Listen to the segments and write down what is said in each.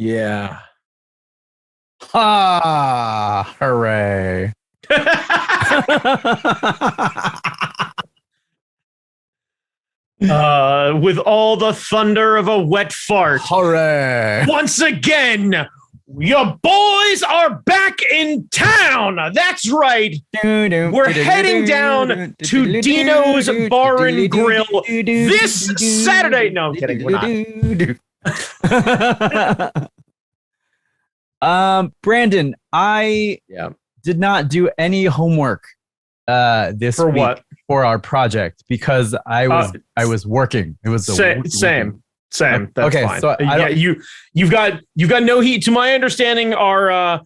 Yeah. Ah, hooray. With all the thunder of a wet fart. Hooray. Once again, your boys are back in town. That's right. We're heading down to Dino's Bar and Grill this Saturday. No, I'm kidding. We're not. Brandon, I did not do any homework this for week what? For our project because I was working. It was same. That's okay, fine. So you've got no heat. To my understanding, our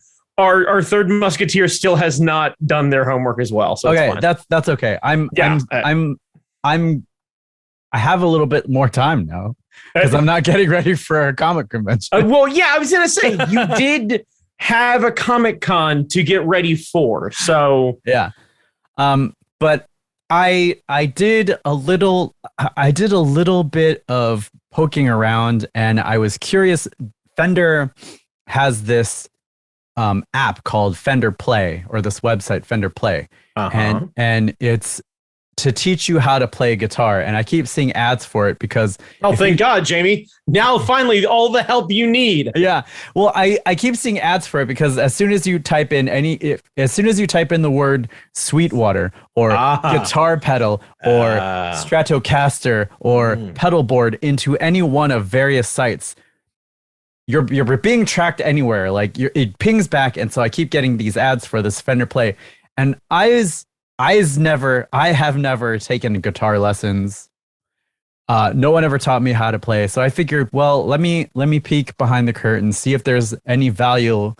third musketeer still has not done their homework as well. So okay, that's okay. I have a little bit more time now because I'm not getting ready for a comic convention. Well, yeah, I was gonna say you did have a Comic-Con to get ready for. So yeah, but I did a little bit of poking around, and I was curious. Fender has this app called Fender Play, or this website Fender Play, and it's to teach you how to play guitar. And I keep seeing ads for it because thank God, Jamie. Now finally all the help you need. Yeah. Well, I keep seeing ads for it because as soon as you type in the word Sweetwater or guitar pedal or Stratocaster or pedal board into any one of various sites, you're being tracked anywhere. Like it pings back, and so I keep getting these ads for this Fender Play, and I have never taken guitar lessons. No one ever taught me how to play. So I figured, well, let me peek behind the curtain, see if there's any value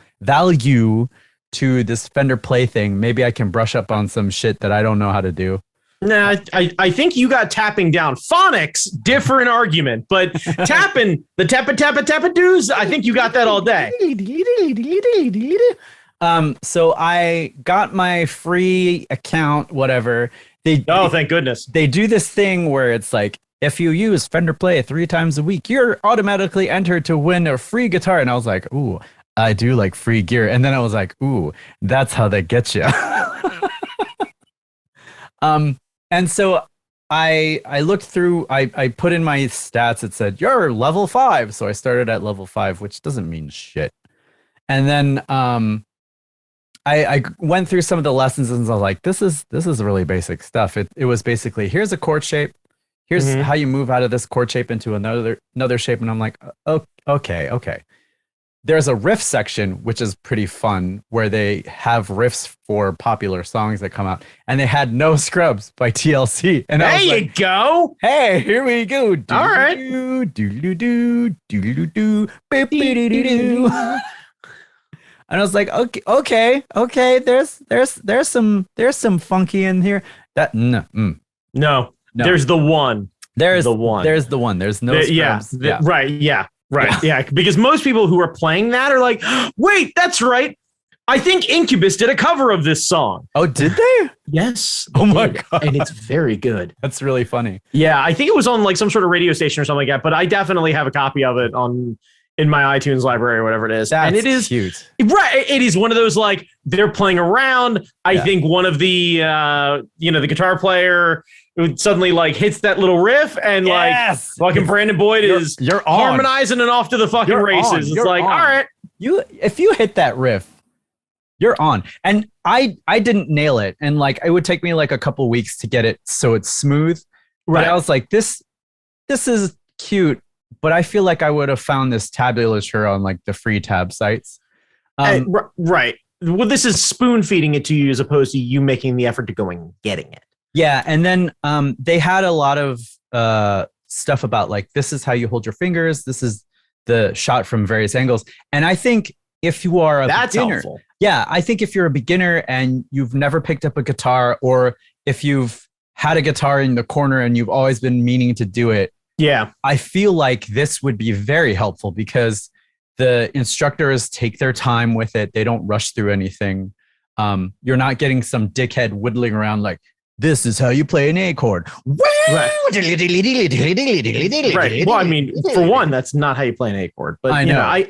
to this Fender Play thing. Maybe I can brush up on some shit that I don't know how to do. Nah, I think you got tapping down. Phonics, different argument, but tapping, the tappa doos, I think you got that all day. So I got my free account, whatever. Thank goodness. They do this thing where it's like, if you use Fender Play 3 times a week, you're automatically entered to win a free guitar. And I was like, ooh, I do like free gear. And then I was like, ooh, that's how they get you. And so I looked through, I put in my stats. It said, you're level 5. So I started at level 5, which doesn't mean shit. And then, I went through some of the lessons and I was like, this is really basic stuff. It was basically, here's a chord shape. Here's how you move out of this chord shape into another shape. And I'm like, oh, okay. There's a riff section, which is pretty fun, where they have riffs for popular songs that come out. And they had No Scrubs by TLC. And there you go. Hey, here we go. All right. And I was like, okay. There's some funky in here. No. There's the one. There's the one. There's no scrubs. Right. Yeah. Right. Yeah. Because most people who are playing that are like, wait, that's right. I think Incubus did a cover of this song. Oh, did they? Yes. Oh my God. And it's very good. That's really funny. Yeah. I think it was on like some sort of radio station or something like that, but I definitely have a copy of it in my iTunes library or whatever it is. And it is cute. Right. It is one of those, like, they're playing around. I think one of the, the guitar player suddenly like hits that little riff and like fucking Brandon Boyd is harmonizing and off to the fucking races. It's like, all right. If you hit that riff, you're on. And I didn't nail it. And like, it would take me like a couple weeks to get it so it's smooth. Right. But I was like, this is cute. But I feel like I would have found this tabulature on like the free tab sites. Right. Well, this is spoon feeding it to you as opposed to you making the effort to go and getting it. Yeah. And then they had a lot of stuff about like, this is how you hold your fingers. This is the shot from various angles. And I think if you are a beginner, helpful. Yeah, I think if you're a beginner and you've never picked up a guitar, or if you've had a guitar in the corner and you've always been meaning to do it, yeah, I feel like this would be very helpful because the instructors take their time with it. They don't rush through anything. You're not getting some dickhead whittling around like, this is how you play an A chord. Right. Right. Well, I mean, for one, that's not how you play an A chord. But I know.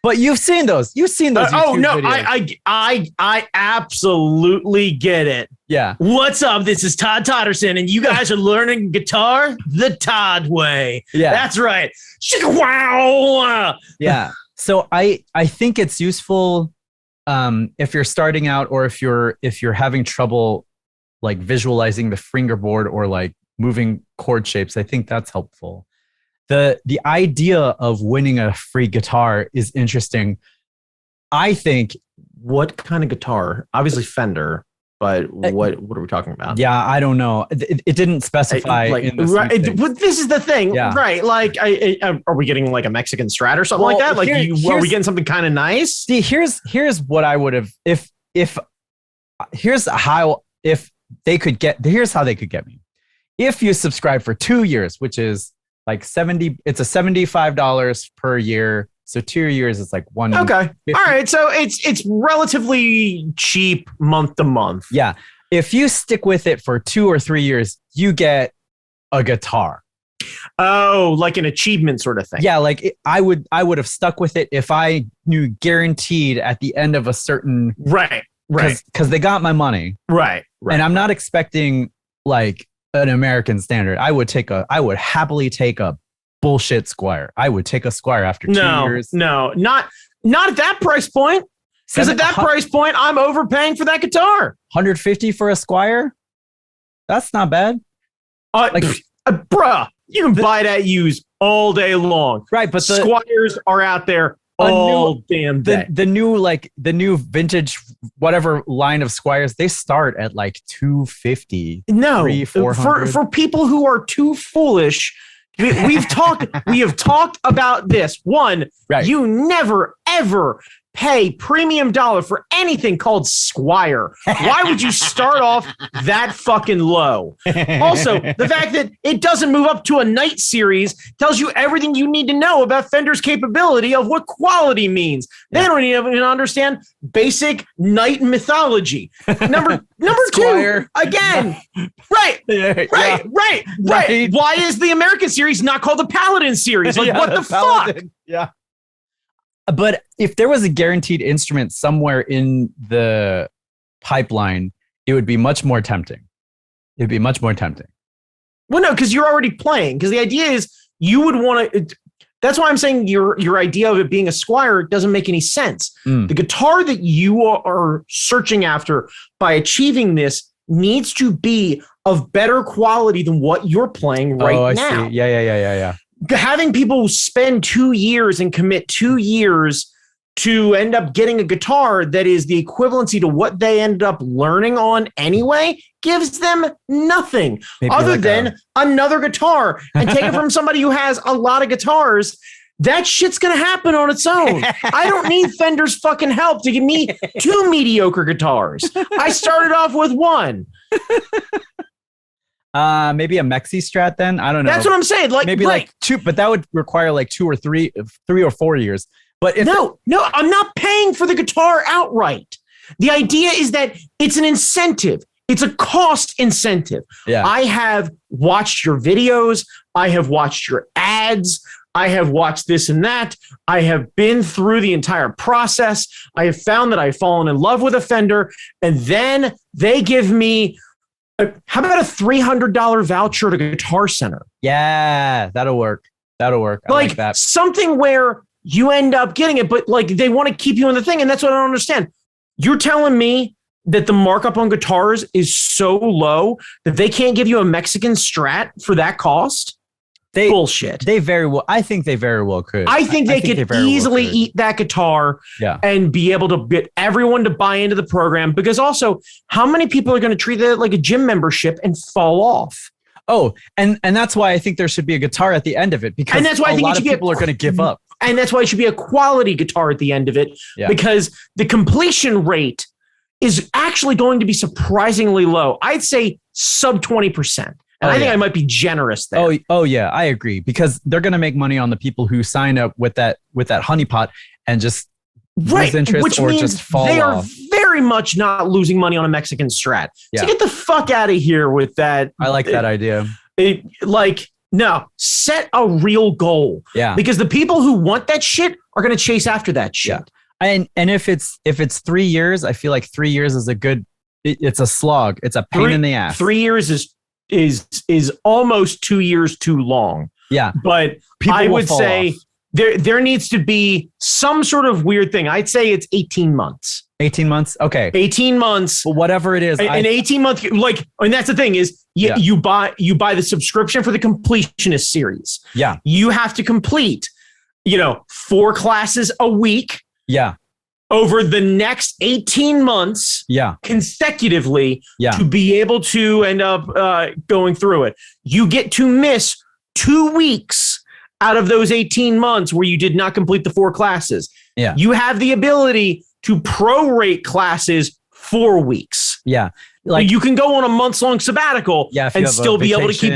But you've seen those. Oh no, videos. I absolutely get it. Yeah. What's up? This is Todd Todderson, and you guys are learning guitar the Todd way. Yeah, that's right. Wow. Yeah. So I think it's useful if you're starting out, or if you're having trouble like visualizing the fingerboard or like moving chord shapes. I think that's helpful. The idea of winning a free guitar is interesting. I think. What kind of guitar? Obviously Fender, but what are we talking about? Yeah, I don't know. It didn't specify. In this right. This is the thing, right? Like, are we getting like a Mexican Strat or something like that? Like, are we getting something kind of nice? See, here's what I would have here's how they could get me. If you subscribe for 2 years, which is like it's a $75 per year. So 2 years is like one. Okay. All right. So it's relatively cheap month to month. Yeah. If you stick with it for 2 or 3 years, you get a guitar. Oh, like an achievement sort of thing. Yeah. Like I would have stuck with it if I knew guaranteed at the end of a certain. Right. Because they got my money. Right. And I'm not expecting like an American standard. I would happily take a bullshit Squire. I would take a Squire after 2 years. No, not at that price point. Because at that price point, I'm overpaying for that guitar. $150 for a Squire? That's not bad. Bruh, you can buy that used all day long. Right, but Squires are out there all damn day. The new vintage whatever line of Squires, they start at like $250. No, $300-$400. For people who are too foolish. We have talked about this. One, right. You never, ever pay premium dollar for anything called Squire. Why would you start off that fucking low? Also, the fact that it doesn't move up to a Knight series tells you everything you need to know about Fender's capability of what quality means. They don't even understand basic Knight mythology. Number two, again, right. Why is the American series not called the Paladin series? Like, what the fuck? Yeah. But if there was a guaranteed instrument somewhere in the pipeline, it would be much more tempting. It'd be much more tempting. Well, no, because you're already playing. Because the idea is you would want to. That's why I'm saying your idea of it being a Squire doesn't make any sense. The guitar that you are searching after by achieving this needs to be of better quality than what you're playing right now. See. Yeah. Having people spend 2 years and commit 2 years to end up getting a guitar that is the equivalency to what they ended up learning on anyway gives them nothing other than another guitar, and take it from somebody who has a lot of guitars. That shit's going to happen on its own. I don't need Fender's fucking help to give me 2 mediocre guitars. I started off with 1. Maybe a Mexi Strat then. I don't know. That's what I'm saying. Like maybe like 2, but that would require like 2 or 3 or 4 years. But no, I'm not paying for the guitar outright. The idea is that it's an incentive. It's a cost incentive. Yeah. I have watched your videos. I have watched your ads. I have watched this and that. I have been through the entire process. I have found that I've fallen in love with a Fender, and then they give me how about a $300 voucher to Guitar Center? Yeah, that'll work. I like that. Something where you end up getting it, but like they want to keep you in the thing. And that's what I don't understand. You're telling me that the markup on guitars is so low that they can't give you a Mexican Strat for that cost? Bullshit. I think they very well could. I think they could easily eat that guitar and be able to get everyone to buy into the program, because also how many people are going to treat it like a gym membership and fall off? Oh, and that's why I think there should be a guitar at the end of it, because that's why I think a lot of people are going to give up. And that's why it should be a quality guitar at the end of it, because the completion rate is actually going to be surprisingly low. I'd say sub 20%. And I think I might be generous there. Oh yeah, I agree, because they're going to make money on the people who sign up with that honeypot and just lose interest, which or means just fall they off. are very much not losing money on a Mexican Strat. So get the fuck out of here with that. I like that idea. No, set a real goal. Yeah. Because the people who want that shit are going to chase after that shit. Yeah. And if it's 3 years, I feel like 3 years is it's a slog. It's a pain in the ass. 3 years is almost 2 years too long. Yeah. But I would say there needs to be some sort of weird thing. I'd say it's 18 months. 18 months? Okay. 18 months. Well, whatever it is. An 18-month, and that's the thing is you buy the subscription for the completionist series. Yeah. You have to complete, 4 classes a week. Yeah. Over the next 18 months, consecutively, to be able to end up going through it. You get to miss 2 weeks out of those 18 months where you did not complete the 4 classes. Yeah. You have the ability to prorate classes 4 weeks. Yeah. Like you can go on a months-long sabbatical and still be able to keep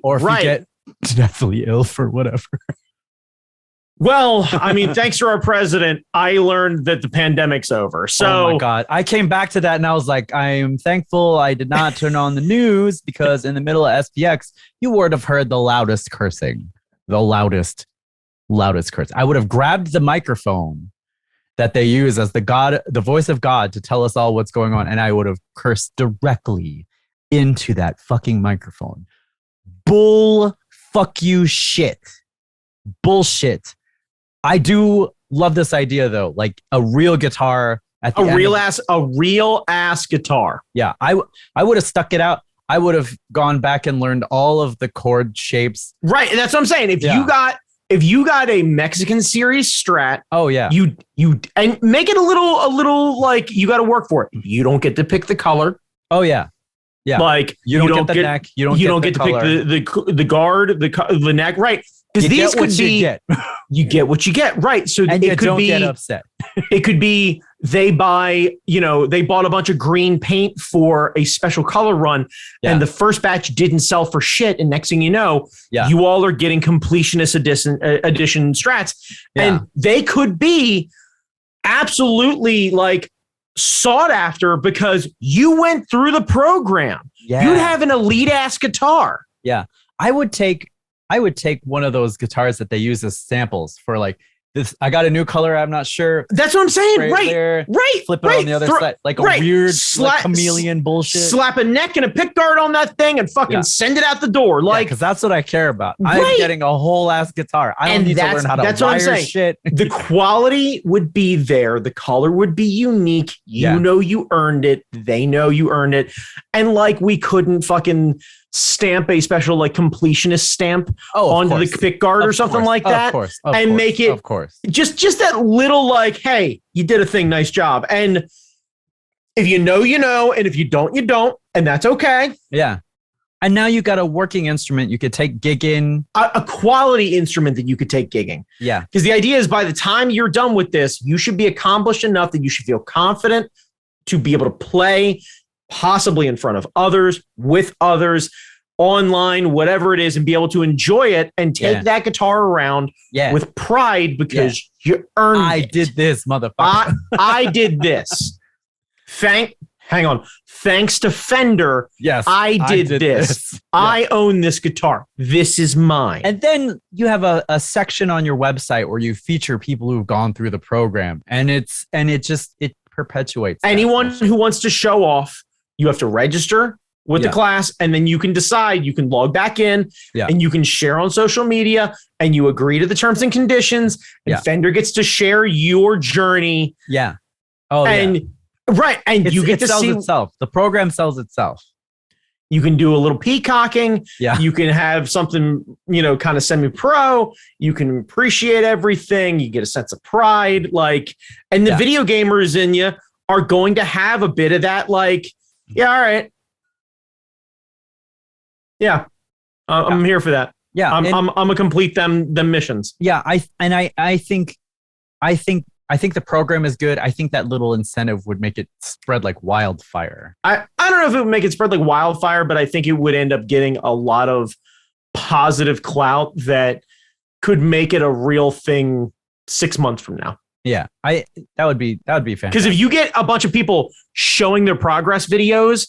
or if you get deathly ill for whatever. Well, I mean, thanks to our president, I learned that the pandemic's over. So, oh my God, I came back to that and I was like, I'm thankful I did not turn on the news because in the middle of SPX, you would have heard the loudest cursing, the loudest curse. I would have grabbed the microphone that they use as the voice of God to tell us all what's going on, and I would have cursed directly into that fucking microphone. Fuck you shit. Bullshit. I do love this idea though, like a real guitar at the a real ass guitar. Yeah, I would have stuck it out. I would have gone back and learned all of the chord shapes. Right, and that's what I'm saying. If you got a Mexican series Strat, oh yeah, you and make it a little like you got to work for it. You don't get to pick the color. Oh yeah. Yeah. Like you don't get the neck. You don't get to pick the guard, the neck. Right. Because these could be, you get what you get, right? So and it could be, get upset. It could be they bought a bunch of green paint for a special color run, and the first batch didn't sell for shit. And next thing you know, you all are getting completionist edition Strats, and they could be absolutely like sought after because you went through the program. Yeah. You'd have an elite ass guitar. Yeah, I would take one of those guitars that they use as samples for like this. I got a new color. I'm not sure. That's what I'm saying. Right. Flip it on the other side. Like a weird like chameleon bullshit. Slap a neck and a pick guard on that thing and fucking send it out the door. Like, because that's what I care about. I'm getting a whole ass guitar. I don't need to learn how to wire shit. The quality would be there. The color would be unique. You know you earned it. They know you earned it. And like we couldn't fucking stamp a special like completionist stamp onto the pick guard or something like that, and make it just that little like, hey, you did a thing, nice job. And if you know, you know, and if you don't, you don't, and that's okay. Yeah. And now you got a working instrument you could take gigging, a quality instrument that you could take gigging. Yeah. Because the idea is by the time you're done with this, you should be accomplished enough that you should feel confident to be able to play possibly in front of others, with others, online, whatever it is, and be able to enjoy it and take that guitar around with pride because you earned it. I did this, motherfucker. I did this. Thanks to Fender, I did this. I own this guitar. This is mine. And then you have a section on your website where you feature people who've gone through the program, and it perpetuates. Anyone who wants to show off, you have to register with the class, and then you can decide, you can log back in and you can share on social media and you agree to the terms and conditions, and Fender gets to share your journey. Yeah. Oh, and right. And you get to see itself. The program sells itself. You can do a little peacocking. Yeah. You can have something, kind of semi-pro. You can appreciate everything. You get a sense of pride. And the video gamers in you are going to have a bit of that, all right. Yeah. I'm here for that. Yeah. I'm gonna complete them missions. Yeah. I think the program is good. I think that little incentive would make it spread like wildfire. I don't know if it would make it spread like wildfire, but I think it would end up getting a lot of positive clout that could make it a real thing 6 months from now. Yeah, that would be fantastic. Because if you get a bunch of people showing their progress videos,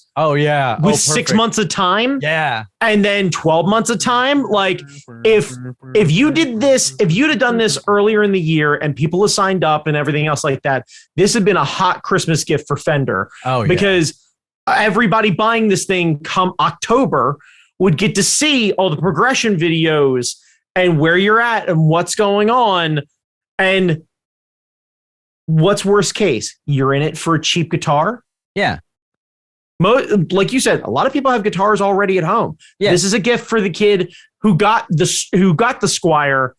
with 6 months of time, and then 12 months of time, like if you did this, if you'd have done this earlier in the year and people have signed up and everything else like that, this had been a hot Christmas gift for Fender. Because everybody buying this thing come October would get to see all the progression videos and where you're at and what's going on. And what's worst case? You're in it for a cheap guitar. Yeah. Like you said, a lot of people have guitars already at home. Yeah. This is a gift for the kid who got the Squire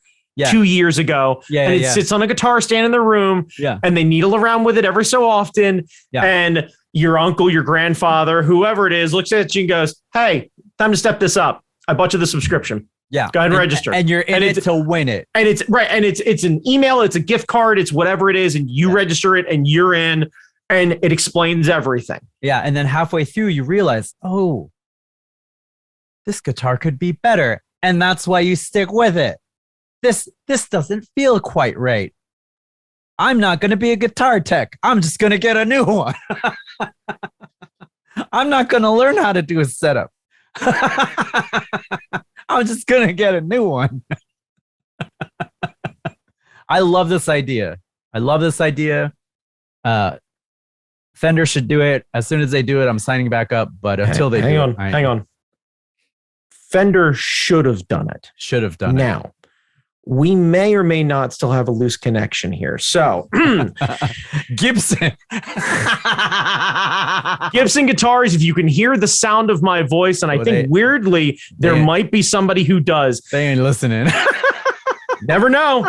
2 years ago. And it sits on a guitar stand in the room. And they needle around with it every so often. And your uncle, your grandfather, whoever it is, looks at you and goes, "Hey, time to step this up. I bought you the subscription. Yeah. Go ahead and register." And you're in it to win it. And it's right. And it's an email, it's a gift card, it's whatever it is, and you register it and you're in, and it explains everything. Yeah. And then halfway through you realize, oh, this guitar could be better. And that's why you stick with it. This doesn't feel quite right. I'm not going to be a guitar tech. I'm just going to get a new one. I'm not going to learn how to do a setup. I'm just going to get a new one. I love this idea. Fender should do it. As soon as they do it, I'm signing back up. But until they hang on. Fender should have done it. Now, we may or may not still have a loose connection here. So, Gibson guitars, if you can hear the sound of my voice, and I think weirdly, there might be somebody who does. They ain't listening. Never know.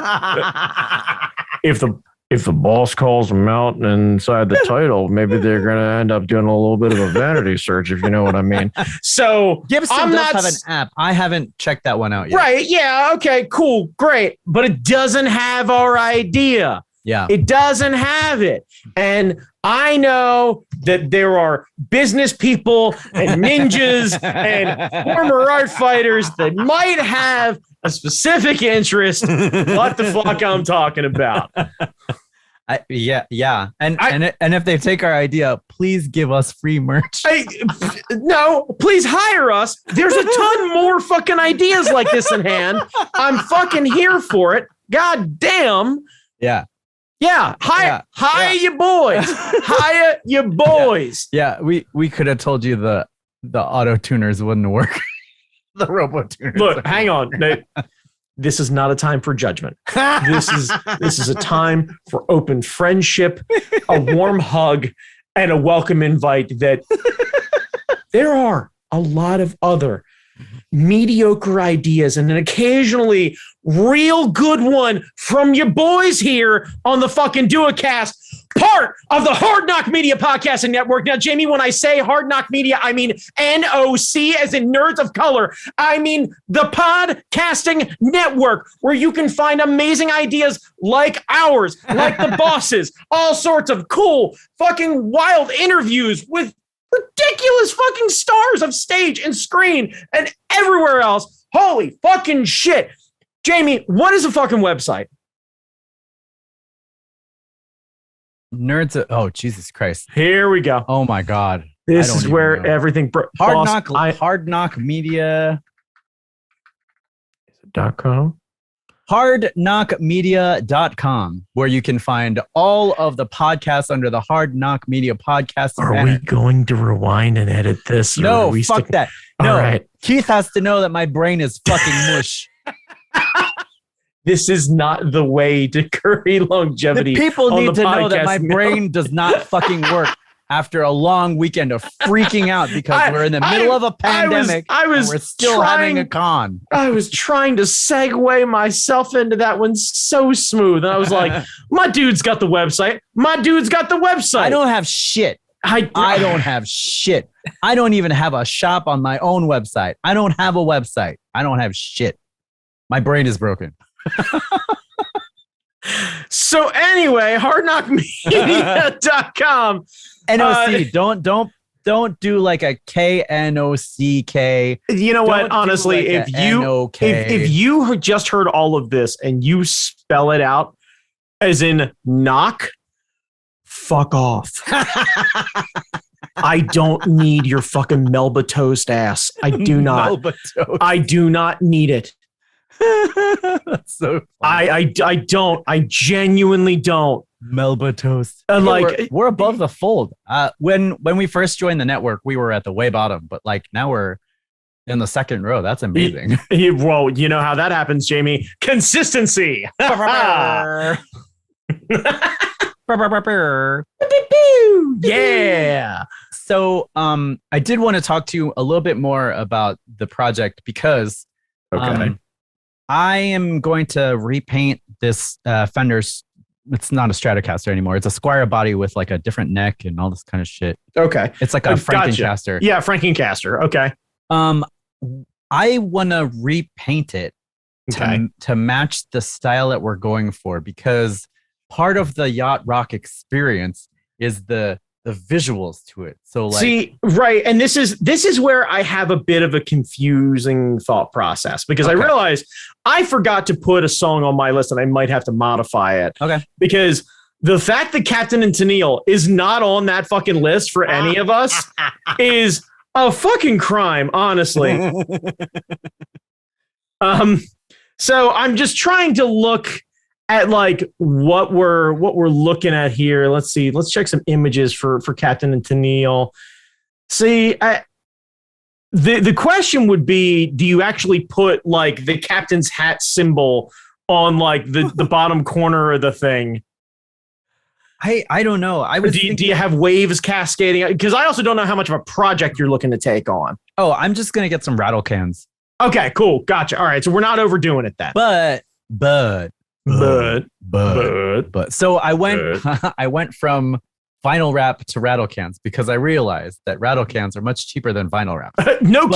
If the boss calls them out inside the title, maybe they're going to end up doing a little bit of a vanity search, if you know what I mean. So Gibson does have an app. I haven't checked that one out yet. Right. Yeah. Okay, cool. Great. But it doesn't have our idea. Yeah. It doesn't have it. And I know that there are business people and ninjas and former art fighters that might have a specific interest. What the fuck I'm talking about. Yeah. And if they take our idea, please give us free merch. No, please hire us. There's a ton more fucking ideas like this in hand. I'm fucking here for it. God damn. Yeah. Yeah, hire your boys. Hire your boys. Yeah, we could have told you the auto tuners wouldn't work. The robo tuners. Look, hang on. Nate. This is not a time for judgment. This is a time for open friendship, a warm hug, and a welcome invite that there are a lot of other mediocre ideas and an occasionally real good one from your boys here on the fucking Duocast, part of the Hard Knock Media Podcasting Network. Now, Jamie, when I say Hard Knock Media, I mean NOC as in Nerds of Color. I mean the podcasting network where you can find amazing ideas like ours, like the bosses, all sorts of cool, fucking wild interviews with ridiculous fucking stars of stage and screen and everywhere else. Holy fucking shit. Jamie, what is a fucking website? Oh, Jesus Christ. Here we go. Oh my God. This is where everything Hard Knock Media. .com? hardknockmedia.com, where you can find all of the podcasts under the Hard Knock Media podcast. Are we going to rewind and edit this? No, fuck that. No, all right. Keith has to know that my brain is fucking mush. This is not the way to curry longevity. The people need to know that my brain does not fucking work after a long weekend of freaking out because we're in the middle of a pandemic and we're still having a con. I was trying to segue myself into that one so smooth. And I was like, my dude's got the website. I don't have shit. I don't have shit. I don't even have a shop on my own website. I don't have a website. I don't have shit. My brain is broken. So anyway, hardknockmedia.com. NOC. Don't do like a KNOCK. You know what? Honestly, if you just heard all of this and you spell it out, as in knock, fuck off. I don't need your fucking Melba toast ass. I do not. Melba toast. I do not need it. That's so funny. I don't. I genuinely don't. Melba toast. Like we're above the fold. When we first joined the network, we were at the way bottom, but like now we're in the second row. That's amazing. Well, you know how that happens, Jamie. Consistency. Yeah. So I did want to talk to you a little bit more about the project because I am going to repaint this Fender's. It's not a Stratocaster anymore. It's a Squire body with like a different neck and all this kind of shit. Okay. It's like a Frankencaster. Gotcha. Yeah, Frankencaster. Okay. I want to repaint it to match the style that we're going for because part of the Yacht Rock experience is the visuals to it. So like, see, right. And this is where I have a bit of a confusing thought process because I realized I forgot to put a song on my list and I might have to modify it. Okay. Because the fact that Captain and Tennille is not on that fucking list for any of us is a fucking crime, honestly. So I'm just trying to look at like what we're looking at here. Let's see. Let's check some images for Captain and Tennille. See, the question would be, do you actually put like the captain's hat symbol on like the bottom corner of the thing? I don't know. Do you have waves cascading? Because I also don't know how much of a project you're looking to take on. Oh, I'm just gonna get some rattle cans. Okay, cool, gotcha. All right, so we're not overdoing it then. But so I went I went from vinyl wrap to rattle cans because I realized that rattle cans are much cheaper than vinyl wrap.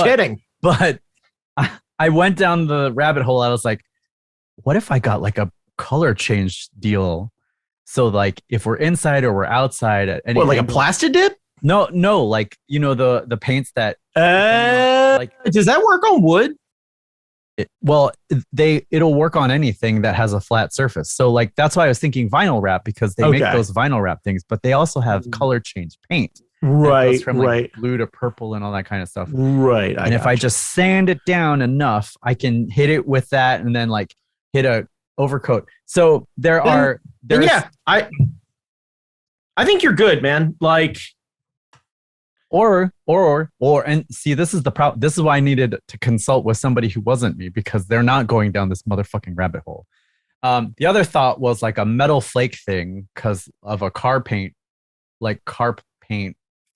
Kidding. But I went down the rabbit hole. I was like, what if I got like a color change deal? So like if we're inside or we're outside at any like a plastic dip? No, like you know the paints that like does that work on wood? It'll work on anything that has a flat surface. So like that's why I was thinking vinyl wrap because they make those vinyl wrap things, but they also have color change paint. Right, goes from like blue to purple and all that kind of stuff. Right. And if I just sand it down enough, I can hit it with that and then like hit a overcoat. So I think you're good, man. Like or and see, this is the problem. This is why I needed to consult with somebody who wasn't me because they're not going down this motherfucking rabbit hole. The other thought was like a metal flake thing because of a car paint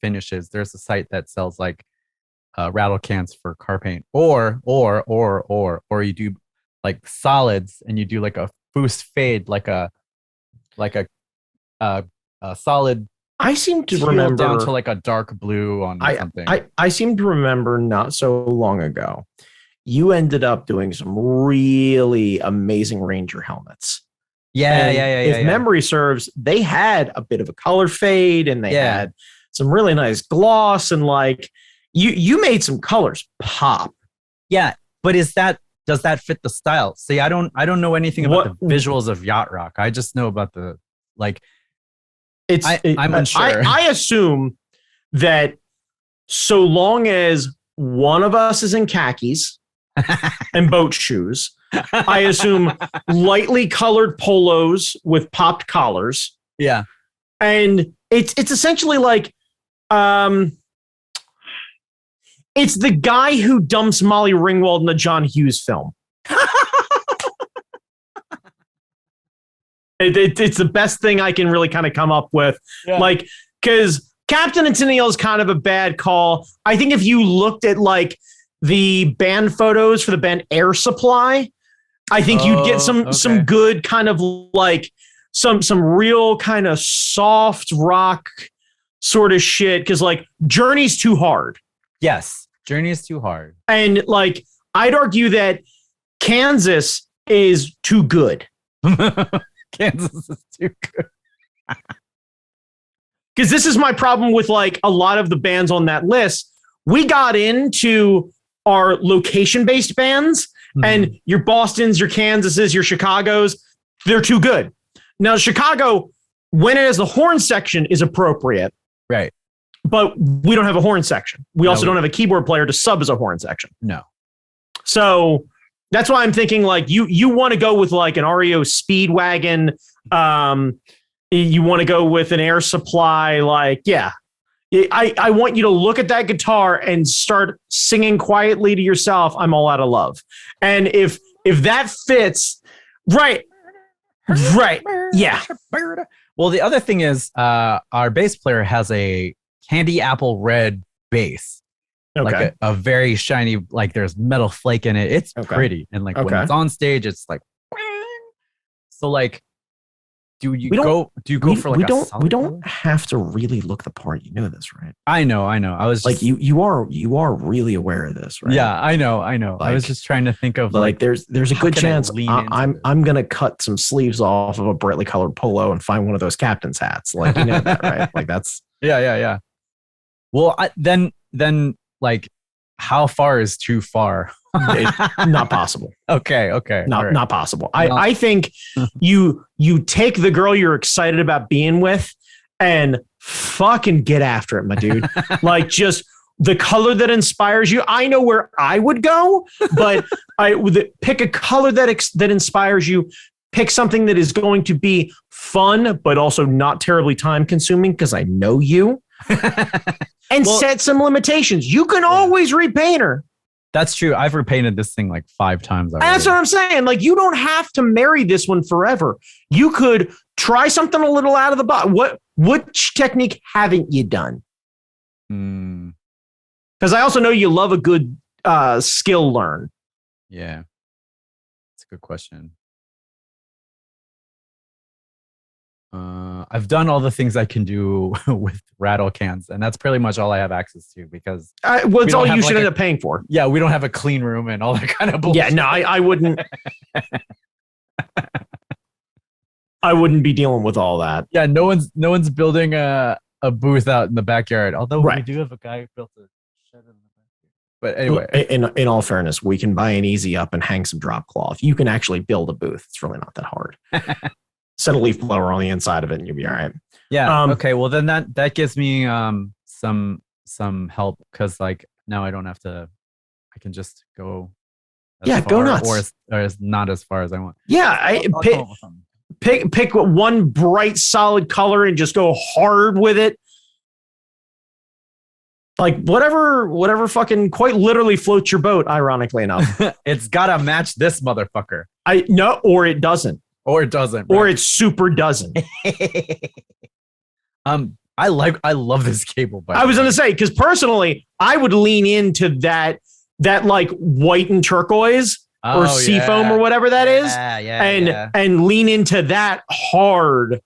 finishes. There's a site that sells like rattle cans for car paint, or you do like solids and you do like a boost fade, like a solid. I seem to remember down to like a dark blue on something. I seem to remember not so long ago, you ended up doing some really amazing Ranger helmets. Yeah. If memory serves, they had a bit of a color fade and they had some really nice gloss and like you made some colors pop. Yeah, but does that fit the style? See, I don't know anything about the visuals of Yacht Rock. I just know about the like. I'm unsure. I assume that so long as one of us is in khakis and boat shoes, I assume lightly colored polos with popped collars. Yeah, and it's essentially like it's the guy who dumps Molly Ringwald in a John Hughes film. It's the best thing I can really kind of come up with. Yeah. Like, because Captain and Tennille is kind of a bad call. I think if you looked at like the band photos for the band Air Supply, I think you'd get some good kind of like some real kind of soft rock sort of shit. Because like Journey's too hard. Yes, Journey is too hard. And like I'd argue that Kansas is too good. Kansas is too good. Because this is my problem with like a lot of the bands on that list. We got into our location-based bands and your Bostons, your Kansases, your Chicagos, they're too good. Now, Chicago, when it has the horn section, is appropriate. Right. But we don't have a horn section. We also don't have a keyboard player to sub as a horn section. No. So that's why I'm thinking like you want to go with like an REO Speedwagon. You want to go with an Air Supply. Like, yeah. I want you to look at that guitar and start singing quietly to yourself, I'm all out of love. And if that fits, right. Yeah. Well, the other thing is our bass player has a candy apple red bass. Okay. Like a very shiny, like there's metal flake in it. It's pretty. And like when it's on stage, it's like, so like, do you go for like we don't have to really look the part. You know this, right? I know. I was like, you are really aware of this, right? Yeah, I know. Like, I was just trying to think of like there's a good chance I'm gonna cut some sleeves off of a brightly colored polo and find one of those captain's hats. Like, you know that, right? Like that's yeah. Well, then like, how far is too far? Not possible. Okay. Not possible. I think you take the girl you're excited about being with and fucking get after it, my dude. Like, just the color that inspires you. I know where I would go, but I would pick a color that inspires you. Pick something that is going to be fun, but also not terribly time consuming, because I know you. And set some limitations. You can always repaint her. That's true. I've repainted this thing like 5 times already. That's what I'm saying. Like, you don't have to marry this one forever. You could try something a little out of the box. Which technique haven't you done? Because I also know you love a good skill learn. Yeah. That's a good question. I've done all the things I can do with rattle cans, and that's pretty much all I have access to, because it's all you should end up paying for. Yeah, we don't have a clean room and all that kind of bullshit. Yeah, no, I wouldn't. I wouldn't be dealing with all that. Yeah, no one's building a booth out in the backyard. Although we do have a guy who built a shed in the backyard. But anyway, in all fairness, we can buy an easy up and hang some drop cloth. You can actually build a booth. It's really not that hard. Set a leaf blower on the inside of it and you'll be all right. Yeah. Okay. Well, then that gives me some help, because like now I don't have to. I can just go. Go nuts. Or as not as far as I want. Yeah. Pick one bright solid color and just go hard with it. Like whatever fucking quite literally floats your boat. Ironically enough, it's gotta match this motherfucker. Or it doesn't. Or it doesn't. Or it super doesn't. I love this cable. I was going to say, because personally, I would lean into that like white and turquoise or seafoam or whatever that is. And lean into that hard.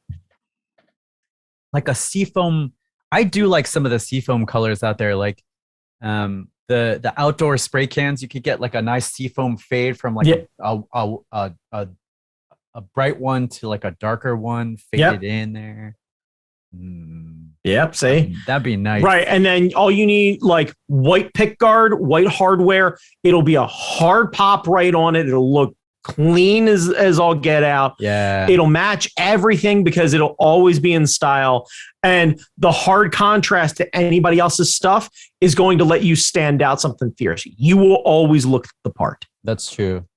Like a seafoam. I do like some of the seafoam colors out there. Like the outdoor spray cans, you could get like a nice seafoam fade from like a bright one to like a darker one faded in there. Yep. See, that'd be nice. Right. And then all you need, like white pick guard, white hardware. It'll be a hard pop right on it. It'll look clean as all get out. Yeah. It'll match everything because it'll always be in style. And the hard contrast to anybody else's stuff is going to let you stand out something fierce. You will always look the part. That's true.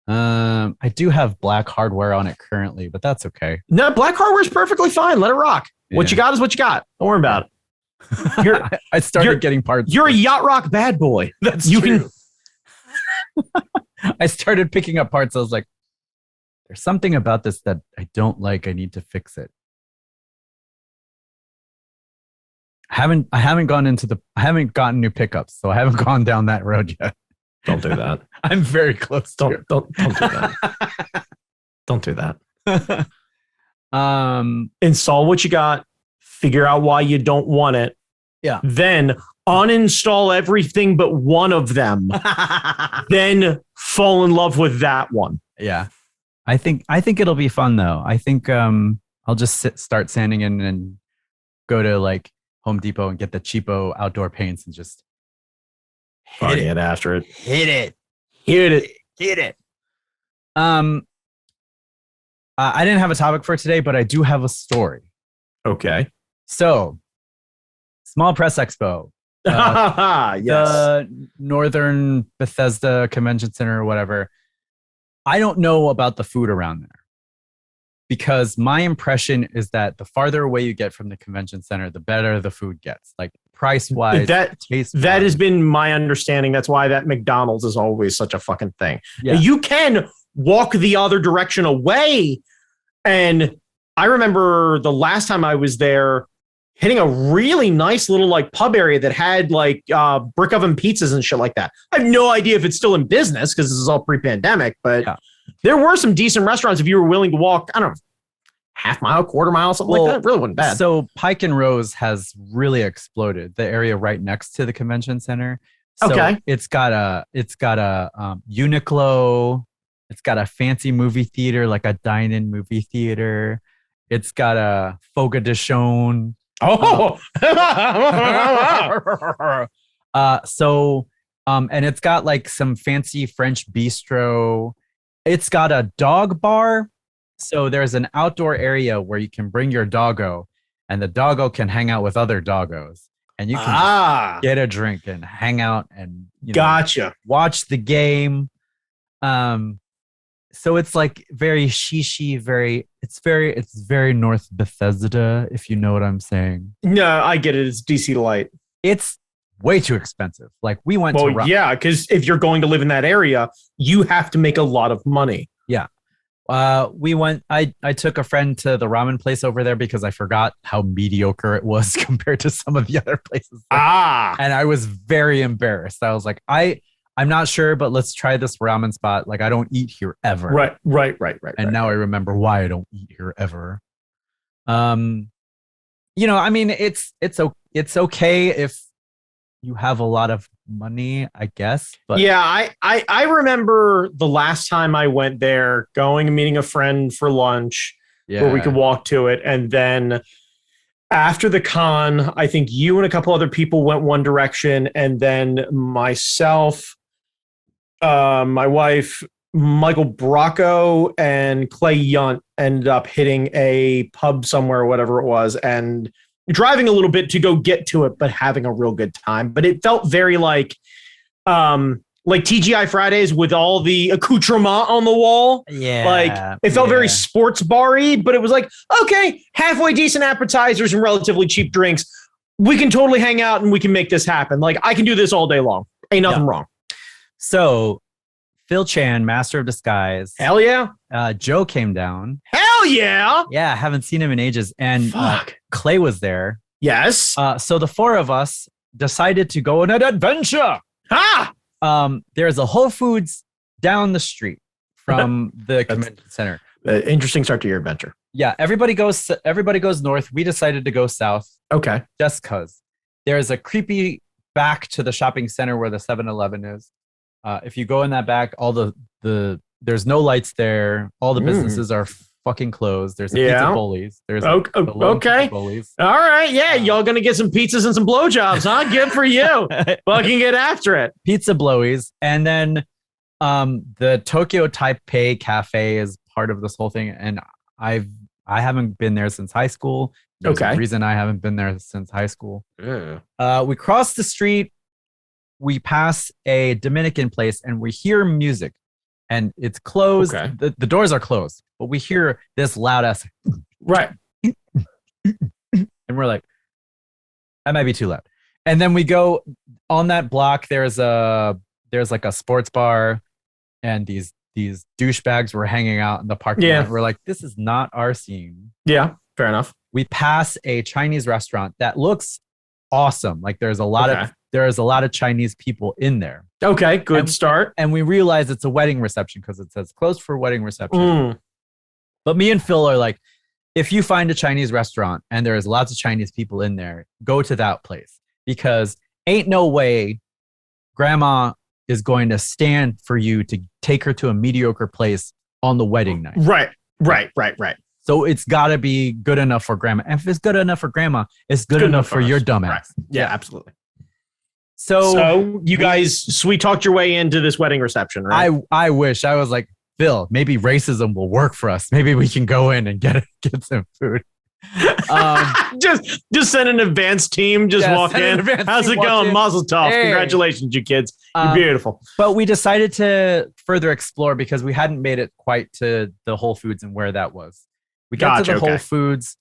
I do have black hardware on it currently, but that's okay. No, black hardware is perfectly fine. Let it rock. Yeah. What you got is what you got. Don't worry about it. I started getting parts. You're a Yacht Rock bad boy. That's true. I started picking up parts. I was like, there's something about this that I don't like. I need to fix it. I haven't gotten new pickups, so I haven't gone down that road yet. Don't do that. I'm very close. Don't do that. Don't do that. Install what you got. Figure out why you don't want it. Yeah. Then uninstall everything but one of them. Then fall in love with that one. Yeah. I think it'll be fun though. I think I'll just start sanding in and go to like Home Depot and get the cheapo outdoor paints and just hit after it. Hit it. Hit it. Hit it. I didn't have a topic for today, but I do have a story. Okay. So, Small Press Expo. Yes. The Northern Bethesda Convention Center or whatever. I don't know about the food around there because my impression is that the farther away you get from the convention center, the better the food gets. Like price-wise, taste-wise. That has been my understanding. That's why that McDonald's is always such a fucking thing. Yeah. You can walk the other direction away. And I remember the last time I was there hitting a really nice little like pub area that had like brick oven pizzas and shit like that. I have no idea if it's still in business because this is all pre-pandemic, but there were some decent restaurants if you were willing to walk, I don't know, half mile, quarter mile, something like that. It really wasn't bad. So Pike and Rose has really exploded, the area right next to the convention center. So it's got a Uniqlo. It's got a fancy movie theater, like a dine-in movie theater. It's got a Foga de Chaume. Oh, and it's got like some fancy French bistro. It's got a dog bar. So there's an outdoor area where you can bring your doggo and the doggo can hang out with other doggos and you can get a drink and hang out and watch the game. So it's like very shishi, it's very North Bethesda, if you know what I'm saying. No, I get it. It's DC Light. It's way too expensive. Like we went to because if you're going to live in that area, you have to make a lot of money. Yeah. We went, I took a friend to the ramen place over there because I forgot how mediocre it was compared to some of the other places. And I was very embarrassed. I was like, I'm not sure, but let's try this ramen spot. Like I don't eat here ever. Right. And now I remember why I don't eat here ever. I mean, it's okay if you have a lot of money, I guess. But yeah, I remember the last time I went there, going and meeting a friend for lunch where we could walk to it. And then after the con, I think you and a couple other people went one direction. And then myself, my wife, Michael Bracco, and Clay Yunt ended up hitting a pub somewhere or whatever it was and driving a little bit to go get to it, but having a real good time. But it felt very like TGI Fridays with all the accoutrement on the wall. Yeah. Like it felt very sports bar-y, but it was like, okay, halfway decent appetizers and relatively cheap drinks. We can totally hang out and we can make this happen. Like I can do this all day long. Ain't nothing wrong. So Phil Chan, Master of Disguise. Hell yeah. Joe came down. Hell yeah. Yeah, haven't seen him in ages. And Clay was there. Yes. So the four of us decided to go on an adventure. There's a Whole Foods down the street from the convention center. Interesting start to your adventure. Yeah, everybody goes north. We decided to go south. Okay. Just because. There's a creepy back to the shopping center where the 7-Eleven is. If you go in that back, all there's no lights there. All the businesses are fucking closed. There's a Pizza Bullies. There's okay. Bullies. All right. Yeah. Y'all going to get some pizzas and some blowjobs, huh? Good for you. Fucking get after it. Pizza Blowies. And then the Tokyo Taipei Cafe is part of this whole thing. And I haven't been there since high school. There's a reason I haven't been there since high school. Yeah. We cross the street. We pass a Dominican place and we hear music and it's closed. Okay. The doors are closed, but we hear this loud ass. Right. And we're like, that might be too loud. And then we go on that block. There's like a sports bar and these douchebags were hanging out in the parking lot. We're like, this is not our scene. Yeah. Fair enough. We pass a Chinese restaurant that looks awesome. Like there's a lot of Chinese people in there. Okay, good start. And we realize it's a wedding reception because it says closed for wedding reception. But me and Phil are like, if you find a Chinese restaurant and there's lots of Chinese people in there, go to that place because ain't no way grandma is going to stand for you to take her to a mediocre place on the wedding night. Right. So it's got to be good enough for grandma. And if it's good enough for grandma, it's good enough for your dumbass. Right. Yeah, absolutely. So you guys sweet talked your way into this wedding reception, right? I wish. I was like, Phil, maybe racism will work for us. Maybe we can go in and get some food. Just send an advanced team. Just walk in. How's it going? Mazel tov. Hey. Congratulations, you kids. You're beautiful. But we decided to further explore because we hadn't made it quite to the Whole Foods and where that was. We got to the Whole Foods.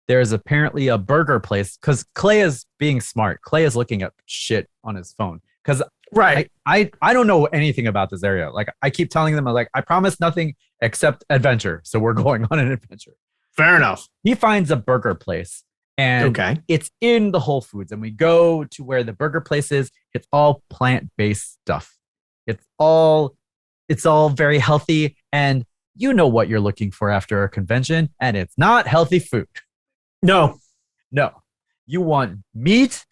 There's apparently a burger place because Clay is being smart. Clay is looking at shit on his phone because I don't know anything about this area. Like I keep telling them, I promise nothing except adventure. So we're going on an adventure. Fair enough. He finds a burger place and it's in the Whole Foods. And we go to where the burger place is. It's all plant-based stuff. It's all very healthy. And you know what you're looking for after a convention. And it's not healthy food. No. You want meat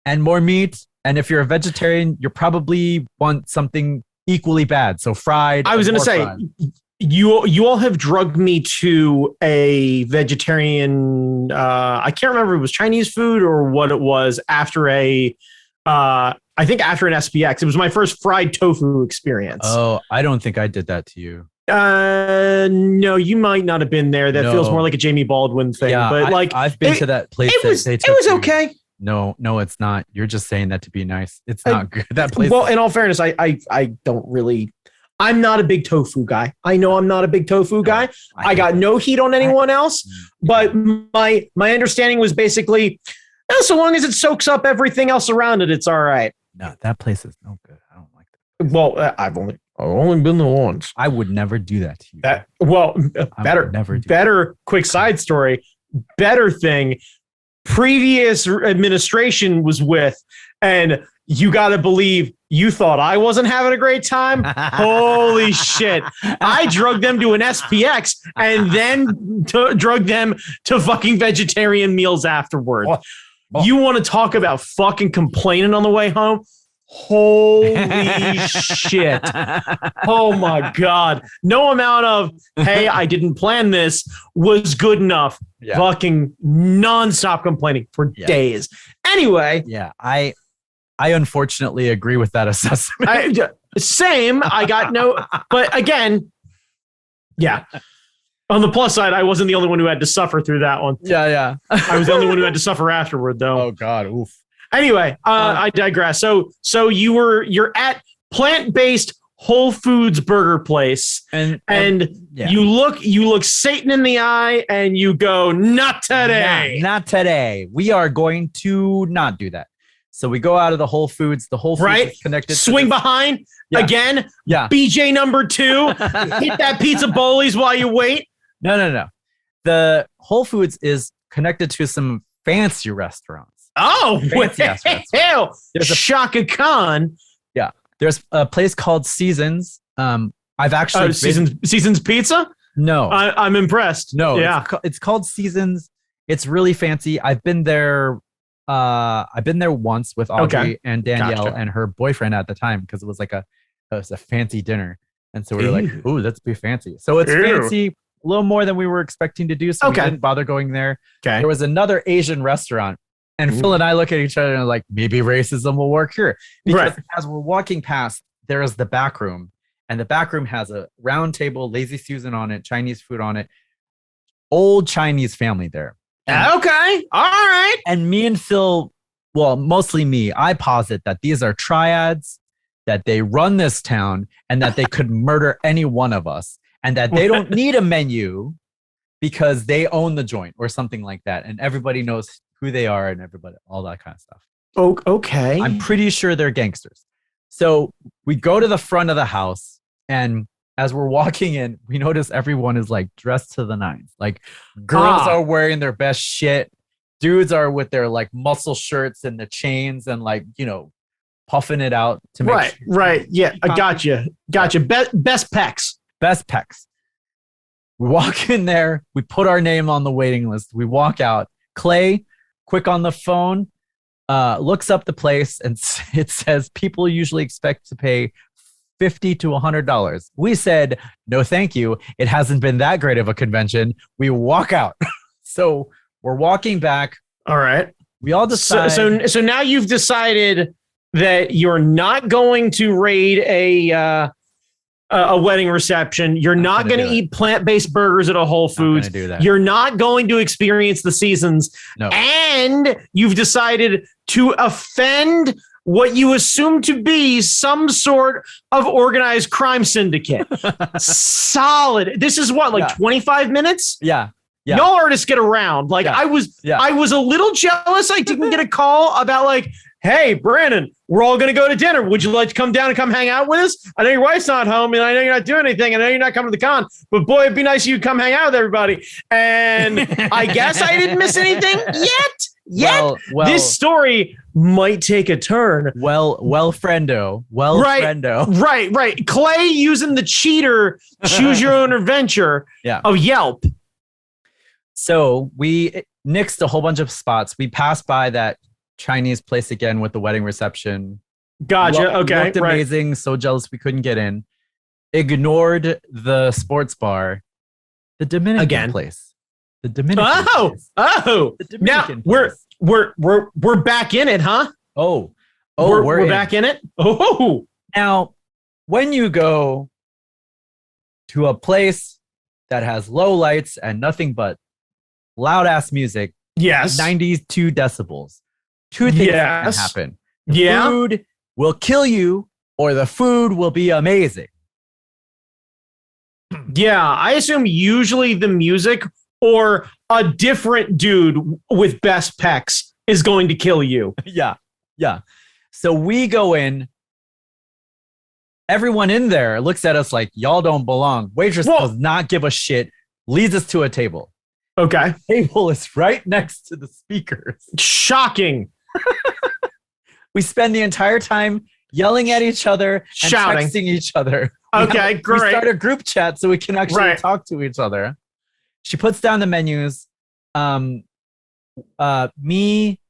and more meat. And if you're a vegetarian, you probably want something equally bad. So fried. I was going to say, you all have drugged me to a vegetarian. I can't remember if it was Chinese food or what it was after I think after an SPX. It was my first fried tofu experience. Oh, I don't think I did that to you. No, you might not have been there. That feels more like a Jamie Baldwin thing. Yeah, but I've been to that place. It was okay. No, it's not. You're just saying that to be nice. It's not good. That place. Well, in all fairness, I don't really. I'm not a big tofu guy. I know I'm not a big tofu guy. I got no heat on anyone else, but my understanding was basically, so long as it soaks up everything else around it, it's all right. No, that place is no good. I don't like that. Well, I've only been there once. I would never do that to you. Better quick side story. Better thing. Previous administration was with, and you got to believe you thought I wasn't having a great time. Holy shit. I drugged them to an SPX and then drugged them to fucking vegetarian meals afterward. You want to talk about fucking complaining on the way home? Holy shit. Oh my God. No amount of, hey, I didn't plan this was good enough. Yeah. Fucking nonstop complaining for days. Anyway. Yeah, I unfortunately agree with that assessment. Same. I got no, but again, yeah. On the plus side, I wasn't the only one who had to suffer through that one. Yeah. I was the only one who had to suffer afterward, though. Oh God, oof. Anyway, I digress. So you're at plant-based Whole Foods burger place, and you look Satan in the eye, and you go, not today. Not today. We are going to not do that. So we go out of the Whole Foods. The Whole Foods is connected. Swing behind again. Yeah. BJ number 2. Hit that pizza bowlies while you wait. No. The Whole Foods is connected to some fancy restaurants. Oh, hell. There's a Shaka Khan. Yeah. There's a place called Seasons. I've actually Seasons Pizza? No. I'm impressed. No. Yeah. It's called Seasons. It's really fancy. I've been there once with Audrey and Danielle and her boyfriend at the time because it was a fancy dinner. And so we were like, ooh, let's be fancy. So it's fancy, a little more than we were expecting to do. So we didn't bother going there. Okay. There was another Asian restaurant. And Phil and I look at each other and are like, maybe racism will work here. Because as we're walking past, there is the back room. And the back room has a round table, Lazy Susan on it, Chinese food on it. Old Chinese family there. Okay. All right. And me and Phil, well, mostly me, I posit that these are triads, that they run this town, and that they could murder any one of us. And that they don't need a menu because they own the joint or something like that. And everybody knows who they are and everybody, all that kind of stuff. Oh, okay. I'm pretty sure they're gangsters. So we go to the front of the house, and as we're walking in, we notice everyone is like dressed to the nines. Like girls are wearing their best shit. Dudes are with their like muscle shirts and the chains and like, puffing it out to make sure. Right. Yeah. I gotcha. Best pecs. Best pecs. We walk in there. We put our name on the waiting list. We walk out. Clay, quick on the phone, looks up the place, and it says people usually expect to pay $50 to $100. We said, no, thank you. It hasn't been that great of a convention. We walk out. So we're walking back. All right. We all decide. So now you've decided that you're not going to raid a a wedding reception. You're not going to eat plant-based burgers at a Whole Foods. Do that. You're not going to experience the seasons. No. And you've decided to offend what you assume to be some sort of organized crime syndicate. Solid. This is what, like 25 minutes? Yeah. Yeah. Y'all artists get around. Like I was a little jealous. I didn't get a call about like, hey, Brandon, we're all going to go to dinner. Would you like to come down and come hang out with us? I know your wife's not home and I know you're not doing anything. I know you're not coming to the con, but boy, it'd be nice if you come hang out with everybody. And I guess I didn't miss anything yet. Well, this story might take a turn. Well, friendo. Right. Clay using the cheater, choose your own adventure of Yelp. So we nixed a whole bunch of spots. We passed by that Chinese place again with the wedding reception. Gotcha. Okay. Looked amazing. Right. So jealous we couldn't get in. Ignored the sports bar. The Dominican place. The Dominican place. The Dominican place. We're back in it, huh? We're back in it. Oh. Now, when you go to a place that has low lights and nothing but loud ass music, 92 decibels. Two things can happen. The food will kill you, or the food will be amazing. Yeah, I assume usually the music or a different dude with best pecs is going to kill you. Yeah. So we go in. Everyone in there looks at us like, y'all don't belong. Waitress does not give a shit. Leads us to a table. Okay. Table is right next to the speakers. Shocking. We spend the entire time yelling at each other and shouting, texting each other. Okay, great. We start a group chat so we can actually talk to each other. She puts down the menus. Me,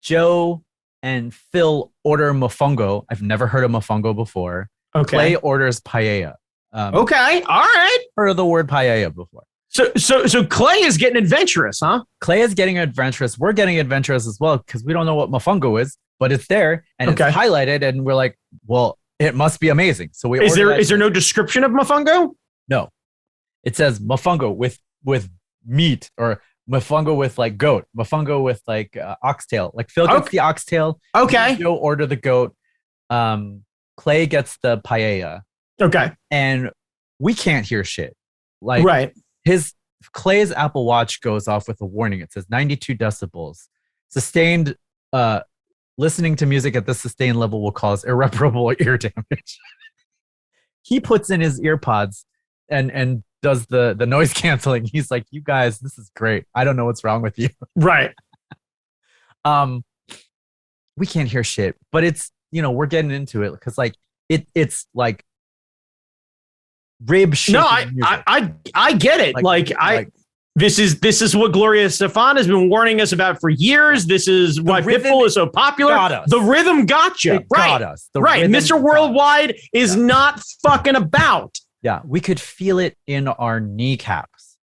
Joe, and Phil order Mofongo. I've never heard of Mofongo before. Okay. Clay orders paella. Okay, all right. Heard of the word paella before. So Clay is getting adventurous, huh? Clay is getting adventurous. We're getting adventurous as well because we don't know what Mofongo is, but it's there and it's highlighted, and we're like, well, it must be amazing. So we is there no description of Mofongo? No, it says Mofongo with meat, or Mofongo with like goat, Mofongo with like oxtail. Like Phil gets the oxtail. Okay. Joe order the goat. Clay gets the paella. Okay. And we can't hear shit. Like Clay's Apple Watch goes off with a warning. It says 92 decibels. Sustained listening to music at this sustained level will cause irreparable ear damage. He puts in his ear pods and does the noise canceling. He's like, you guys, this is great. I don't know what's wrong with you. Right. We can't hear shit, but it's, we're getting into it because like it's like rib shaking. No, I get it. This is what Gloria Estefan has been warning us about for years. This is why Pitbull is so popular. The rhythm got you. Got us. Mr. Worldwide is not fucking about. Yeah, we could feel it in our kneecaps.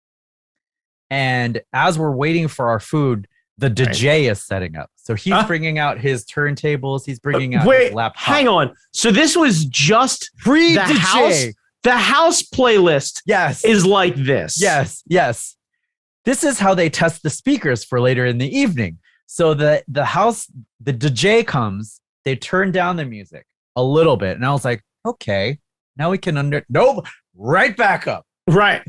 And as we're waiting for our food, the DJ is setting up. So he's bringing out his turntables. He's bringing out his laptop. Hang on. So this was just free the DJ. House. The house playlist is like this. Yes. This is how they test the speakers for later in the evening. So the DJ comes, they turn down the music a little bit. And I was like, okay, now we can nope, right back up. Right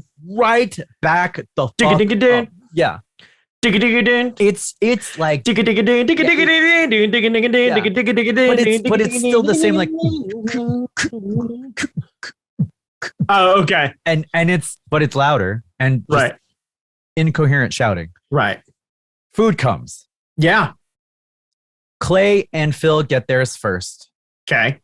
back the fuck up. Yeah. It's like but it's still the same like oh, okay. And it's louder and incoherent shouting. Right. Food comes. Yeah. Clay and Phil get theirs first. Okay.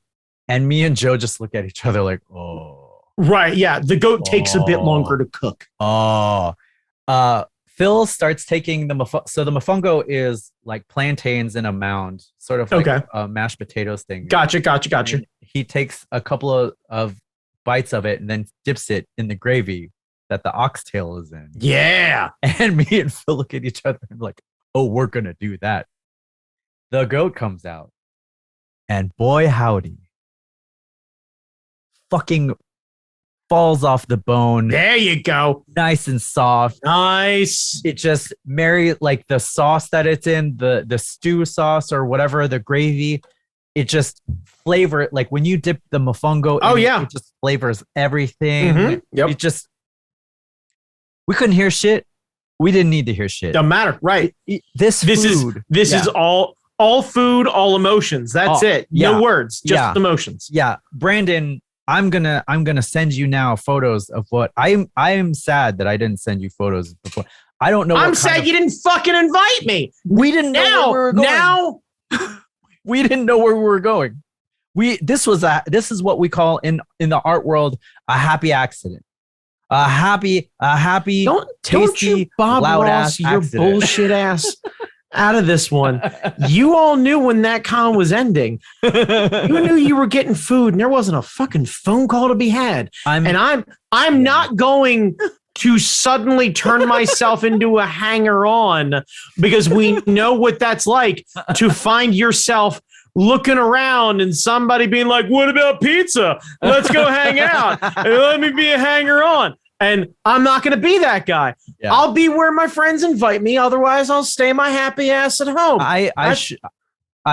And me and Joe just look at each other like, oh. Right. Yeah. The goat takes a bit longer to cook. Oh. Phil starts taking the mofongo. So the mofongo is like plantains in a mound, sort of like a mashed potatoes thing. Gotcha. And he takes a couple of bites of it and then dips it in the gravy that the oxtail is in. Yeah. And me and Phil look at each other and like, oh, we're going to do that. The goat comes out. And boy, howdy. Fucking falls off the bone. There you go. Nice and soft. Nice. It just like the sauce that it's in, the stew sauce or whatever, the gravy, it just flavor it. Like when you dip the mofongo it just flavors everything. Mm-hmm. Yep. It just, we couldn't hear shit. We didn't need to hear shit. Doesn't matter. Right. This is all food, all emotions. That's it. No words, just emotions. Yeah. Brandon, I'm gonna send you now photos of what I am sad that I didn't send you photos before. I don't know. I'm sad you didn't fucking invite me. We didn't know where we were going. Now we didn't know where we were going. This is what we call in the art world a happy accident. A happy, tasty, don't you Bob loud Ross ass your accident. bullshit ass out of this one. You all knew when that con was ending. You knew you were getting food, and there wasn't a fucking phone call to be had. I'm not going to suddenly turn myself into a hanger-on, because we know what that's like to find yourself looking around and somebody being like, "What about pizza? Let's go hang out. Let me be a hanger-on." And I'm not going to be that guy. Yeah. I'll be where my friends invite me. Otherwise, I'll stay my happy ass at home. I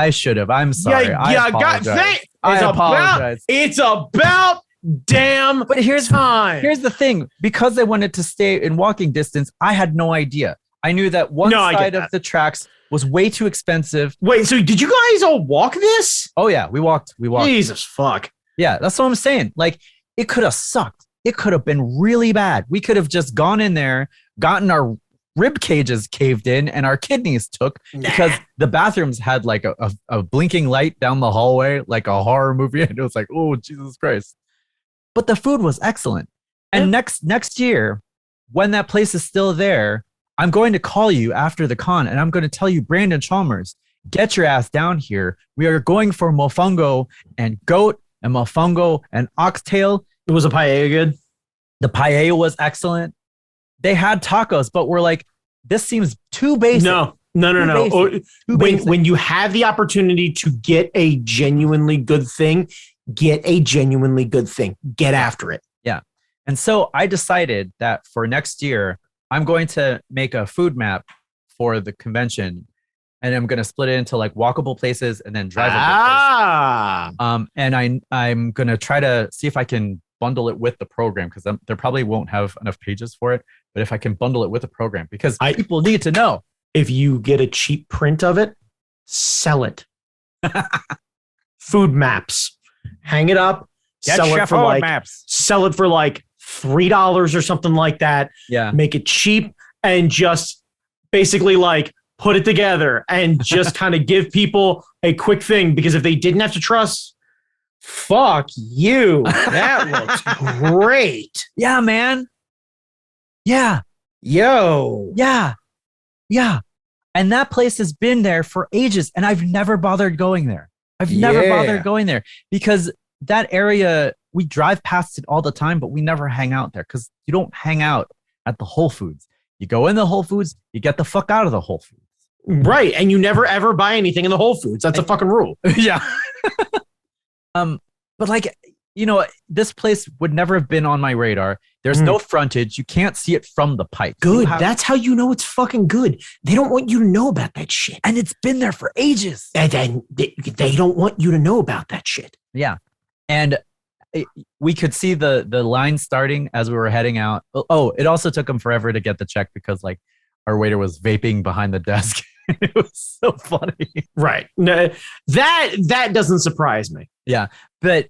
should have. I'm sorry. I apologize. It's about damn. But here's the thing. Because I wanted to stay in walking distance, I had no idea. I knew that one side of the tracks was way too expensive. Wait, so did you guys all walk this? Oh yeah, we walked. Jesus fuck. Yeah, that's what I'm saying. Like, it could have sucked. It could have been really bad. We could have just gone in there, gotten our rib cages caved in and our kidneys took because the bathrooms had like a blinking light down the hallway, like a horror movie. And it was like, oh, Jesus Christ. But the food was excellent. And next year, when that place is still there, I'm going to call you after the con and I'm going to tell you, Brandon Chalmers, get your ass down here. We are going for mofongo and goat and mofongo and oxtail. Was the paella good? The paella was excellent. They had tacos, but we're like, this seems too basic. No. When you have the opportunity to get a genuinely good thing, get a genuinely good thing. Get after it. Yeah. And so I decided that for next year, I'm going to make a food map for the convention, and I'm going to split it into like walkable places and then drivable places. And I'm going to try to see if I can bundle it with the program, because there probably won't have enough pages for it. But if I can bundle it with the program, because people need to know. If you get a cheap print of it, sell it. Food maps. Hang it up. Sell it for like $3 or something like that. Yeah. Make it cheap and just basically like put it together and just kind of give people a quick thing, because if they didn't have to trust, fuck you. That looks great. Yeah, man. Yeah. Yo. Yeah. Yeah. And that place has been there for ages, and I've never bothered going there. Because that area, we drive past it all the time, but we never hang out there because you don't hang out at the Whole Foods. You go in the Whole Foods, you get the fuck out of the Whole Foods. Right. And you never ever buy anything in the Whole Foods. That's a fucking rule. Yeah. But like, you know, this place would never have been on my radar. There's no frontage. You can't see it from the pike. Good. That's how you know it's fucking good. They don't want you to know about that shit. And it's been there for ages. And then they don't want you to know about that shit. Yeah. And we could see the line starting as we were heading out. Oh, it also took them forever to get the check because like our waiter was vaping behind the desk. It was so funny. Right. No, that doesn't surprise me. Yeah. But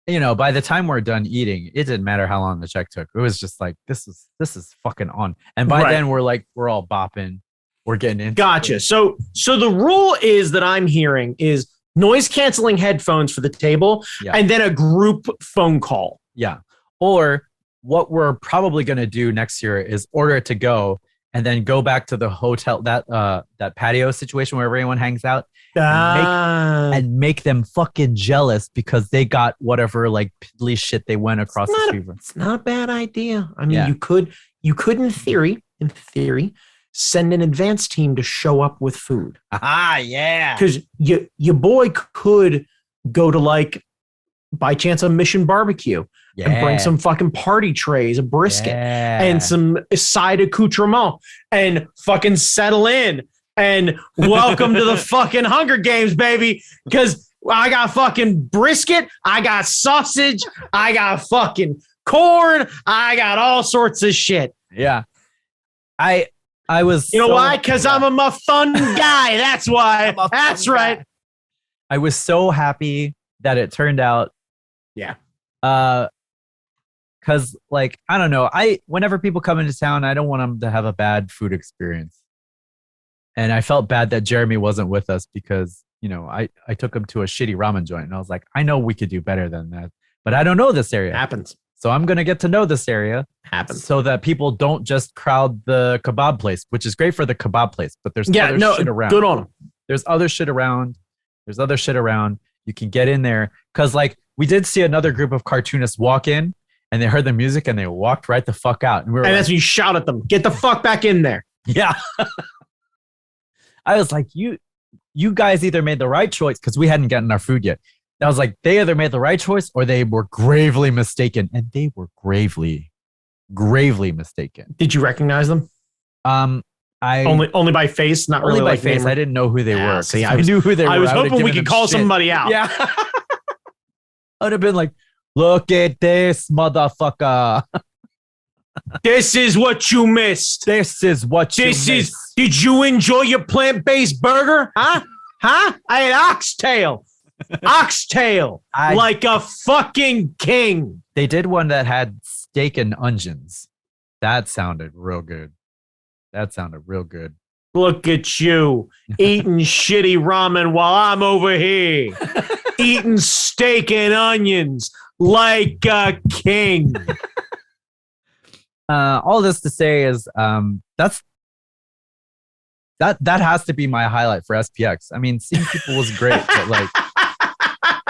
you know, by the time we're done eating, it didn't matter how long the check took. It was just like, this is fucking on. And by then we're all bopping. We're getting into Gotcha. it. So the rule is that I'm hearing is noise canceling headphones for the table and then a group phone call. Yeah. Or what we're probably going to do next year is order it to go and then go back to the hotel, that patio situation where everyone hangs out and make them fucking jealous because they got whatever like piddly shit they went across the street. It's not a bad idea. I mean, you could in theory, send an advance team to show up with food. Yeah. Because your boy could go to like by chance a Mission Barbecue and bring some fucking party trays, a brisket and some side accoutrement and fucking settle in and welcome to the fucking Hunger Games, baby. Because I got fucking brisket, I got sausage, I got fucking corn, I got all sorts of shit. Yeah. I was, you know why? Because I'm a fun guy. That's why. That's right. I was so happy that it turned out. Yeah. Because like, I don't know. Whenever people come into town, I don't want them to have a bad food experience. And I felt bad that Jeremy wasn't with us because, you know, I took him to a shitty ramen joint and I was like, I know we could do better than that, but I don't know this area. Happens. So I'm going to get to know this area. Happens. So that people don't just crowd the kebab place, which is great for the kebab place, but there's other shit around. Good on them. There's other shit around. You can get in there. Because like we did see another group of cartoonists walk in and they heard the music and they walked right the fuck out. And that's when you shout at them, get the fuck back in there. Yeah. I was like, you guys either made the right choice because we hadn't gotten our food yet. I was like, they either made the right choice or they were gravely mistaken. And they were gravely mistaken. Did you recognize them? I only by face, not only really by like face. I didn't know who they were. See, I knew who they were. I was hoping we could call somebody out. Yeah. I'd have been like, look at this motherfucker. This is what you missed. Did you enjoy your plant-based burger? Huh? I had oxtail. Like a fucking king. They did one that had steak and onions. That sounded real good. Look at you eating shitty ramen while I'm over here eating steak and onions like a king. All this to say is that has to be my highlight for SPX. I mean, seeing people was great, but like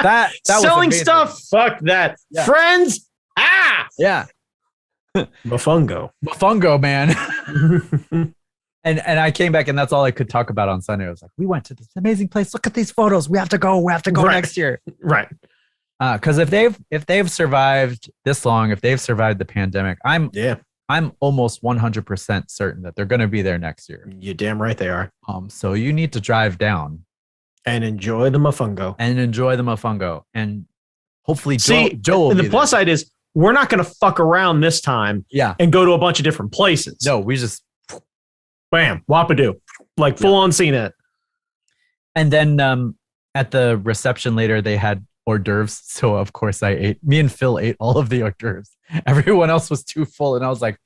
that selling stuff, fuck that. Yeah. Friends, yeah. Mofongo, man. and I came back and that's all I could talk about on Sunday. I was like, we went to this amazing place. Look at these photos. We have to go next year. Right. Because if they've survived this long, if they've survived the pandemic, I'm almost 100% certain that they're going to be there next year. You're damn right they are. So you need to drive down and enjoy the Mofongo. And hopefully Joe will be the plus side is we're not going to fuck around this time and go to a bunch of different places. No, we just bam, wapadoo, like full on scene it. And then at the reception later, they had hors d'oeuvres. So of course me and Phil ate all of the hors d'oeuvres. Everyone else was too full. And I was like,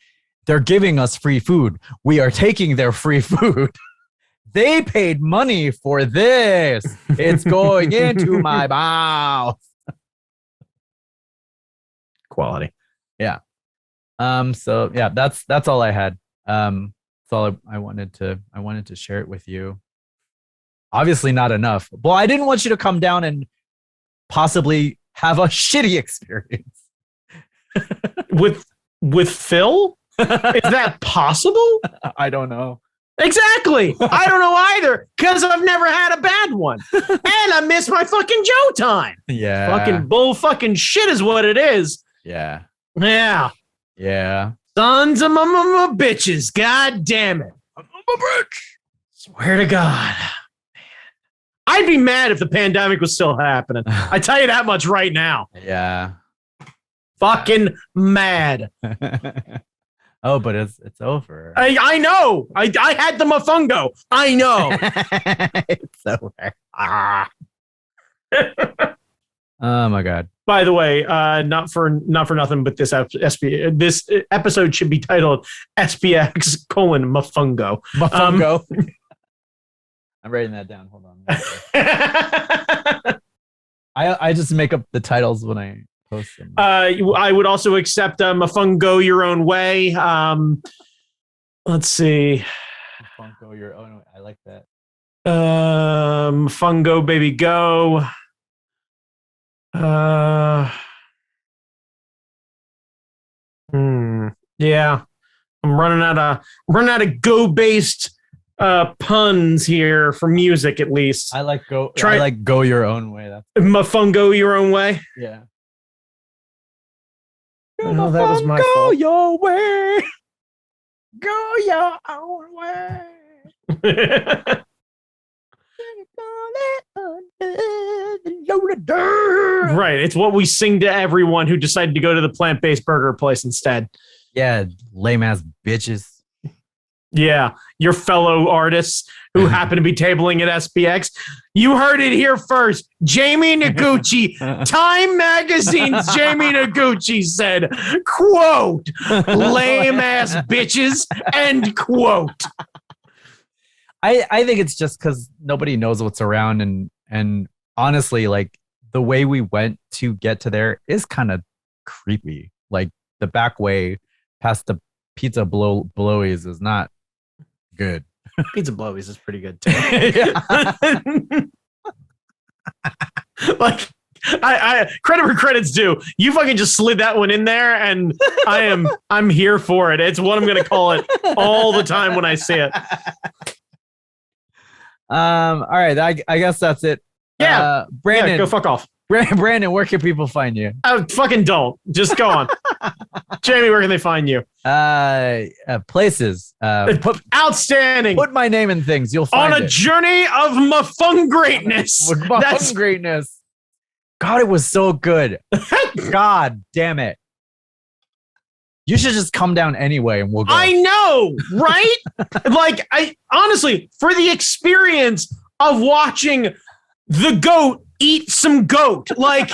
they're giving us free food. We are taking their free food. They paid money for this. It's going into my mouth. Quality. Yeah. So yeah, that's all I had. That's all I wanted to share it with you. Obviously not enough. Well, I didn't want you to come down and possibly have a shitty experience. with Phil? Is that possible? I don't know. Exactly. I don't know either because I've never had a bad one. And I miss my fucking Joe time. Yeah. Fucking bull fucking shit is what it is. Yeah. Yeah. Yeah. Sons of my bitches. God damn it. I'm a bitch. Swear to God. I'd be mad if the pandemic was still happening. I tell you that much right now. Yeah. Fucking mad. Oh, but it's over. I know. I had the Mofongo. I know. It's over. Oh my God. By the way, not for nothing, but this episode should be titled SPX : Mofongo. Mofongo. I'm writing that down. Hold on. I just make up the titles when I post them. I would also accept Mofongo your own way. Let's see. Mofongo your own way. I like that. Mofongo baby go. Yeah. I'm running out of go based puns here for music, at least. I like go your own way. That's Mofongo your own way. Yeah. Oh, that was my fault. Go your way. Go your own way. Right. It's what we sing to everyone who decided to go to the plant-based burger place instead. Yeah, lame ass bitches. Yeah, your fellow artists who happen to be tabling at SPX. You heard it here first. Jamie Noguchi, Time Magazine's Jamie Noguchi said, quote, lame ass bitches, end quote. I think it's just because nobody knows what's around, and honestly, like the way we went to get to there is kind of creepy. Like the back way past the pizza blowies is not good. Pizza blowies is pretty good too. Like I credit where credit's due. You fucking just slid that one in there, and I'm here for it. It's what I'm gonna call it all the time when I see it. All right, I guess that's it. Yeah, Brandon, yeah, go fuck off. Brandon, where can people find you? Fucking don't. Just go on. Jamie, where can they find you? Places. Outstanding. Put my name in things. You'll find on a journey of Mafung greatness. That's greatness. God, it was so good. God damn it. You should just come down anyway and we'll go. I know, right? Like, I honestly, for the experience of watching the goat eat some goat, like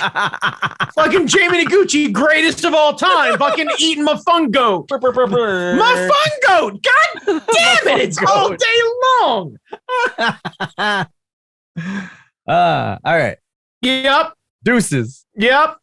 fucking Jamie Noguchi, greatest of all time, fucking eating Mofongo. Mofongo! God damn it, it's all day long. All right. Yep. Deuces. Yep.